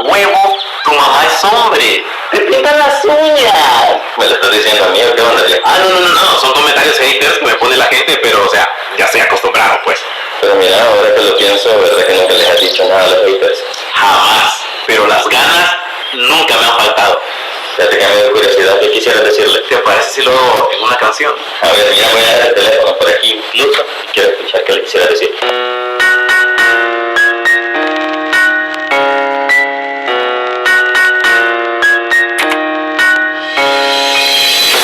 huevo, tu mamá es hombre. Te pintan las uñas. ¿Me lo estás diciendo a mí o qué onda, tío? No, son comentarios haters que me pone la gente, pero o sea, ya estoy acostumbrado, pues. Pero mira, ahora que lo pienso, ¿verdad que nunca les has dicho nada a los haters? Jamás, pero las ganas nunca me han faltado. Fíjate que me dio curiosidad, ¿qué quisieras decirle? ¿Te parece si lo hago en una canción? A ver, ya voy a dar el teléfono por aquí, Lucho, y quiero escuchar qué le quisiera decir.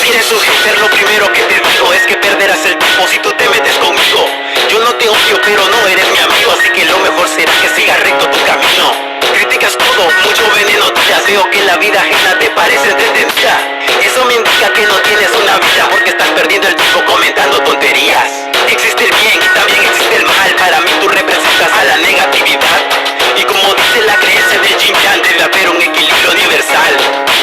Si eres un hater, lo primero que te digo es que perderás el tiempo si tú te metes conmigo. Yo no te odio, pero no eres mi amigo, así que lo mejor será que sigas recto tu camino. Criticas todo, mucho veneno tiras, veo que la vida ajena te parece entretenida. Eso me indica que no tienes una vida porque estás perdiendo el tiempo comentando tonterías. Existe el bien y también existe el mal, para mí tú representas a la negatividad. Y como dice la creencia de Jim Yang, debe haber un equilibrio universal.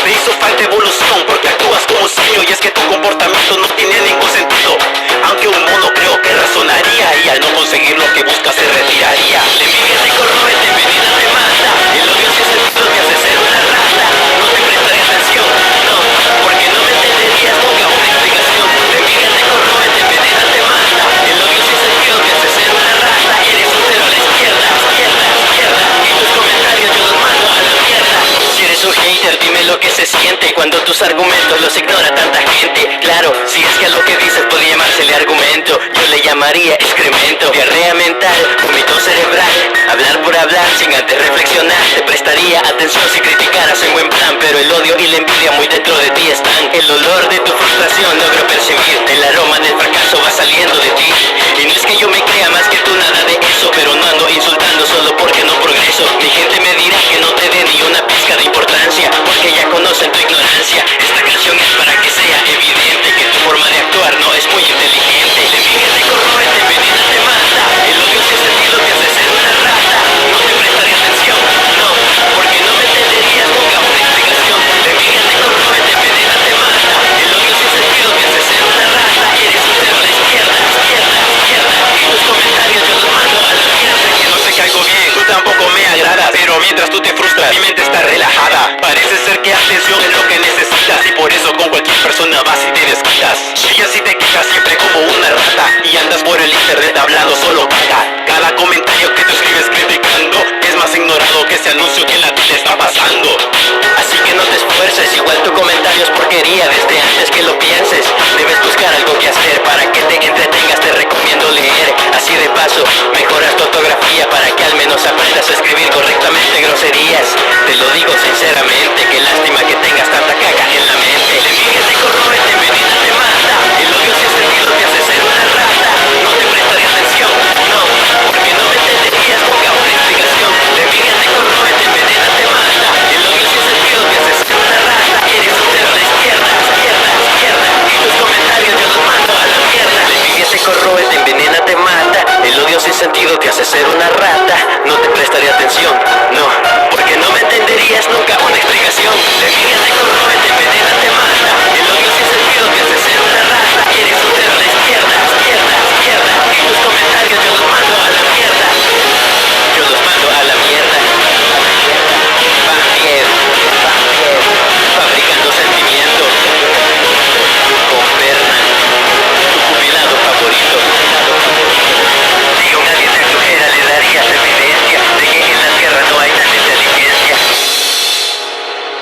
Te hizo falta evolución porque actúas como un simio, y es que tu comportamiento no tiene ningún sentido. Aunque un mono creo que razonaría, y al no conseguir lo que busca se retiraría. La envidia te corroe, te envenena, te mata. El odio sin sentido te hace ser una rata. No te prestaré atención, no, porque no me entenderías nunca una explicación. La envidia te corroe, te envenena, te mata. El odio sin sentido te hace ser una rata. Eres un cero a la izquierda, izquierda, izquierda. Y tus comentarios yo los mando a la mierda. Si eres un hater, dime lo que se siente cuando tus argumentos los ignora tanta gente. Claro, si es que a lo que dices puede llamársele argumento, yo le llamaría excremento. Diarrea mental, vómito cerebral, hablar por hablar sin antes reflexionar. Te prestaría atención si criticaras en buen plan, pero el odio y la envidia muy dentro de ti están. El olor de tu frustración logro percibir, el aroma del fracaso va saliendo de ti. Y no es que yo me crea más que tú, nada de eso, pero no ando insultando solo porque no progreso. Mi gente me dirá que no te dé ni una pizca de importancia, porque ya conocen tu ignorancia. Esta canción es para que sea evidente que tu forma de actuar no es muy inteligente. La envidia te corroe, te envenena, te mata. El odio sin sentido te hace ser una rata. No te prestaré atención, no, porque no me entenderías nunca una explicación. La envidia te corroe, te envenena, te mata. El odio sin sentido te hace ser una rata. Eres un cero a la izquierda, izquierda, izquierda. Y tus comentarios yo los mando a la mierda. Que no te caigo bien, tú tampoco me agradas, pero mientras tú te frustras, mi mente está relajada. Parece ser que atención es lo que necesitas, y por eso con cualquier persona vas y te desquitas. Chillas y te quejas siempre como una rata, y andas por el internet hablando solo caca. Cada comentario que tú escribes criticando es más ignorado que ese anuncio que en la tele está pasando. Así que no te esfuerces, igual tu comentario es porquería desde antes que lo pienses. Debes buscar algo que hacer para que te entretengas, te recomiendo leer. Así de paso, mejoras tu ortografía para que al menos aprendas a escribir correctamente groserías. Te lo digo sinceramente, que lástima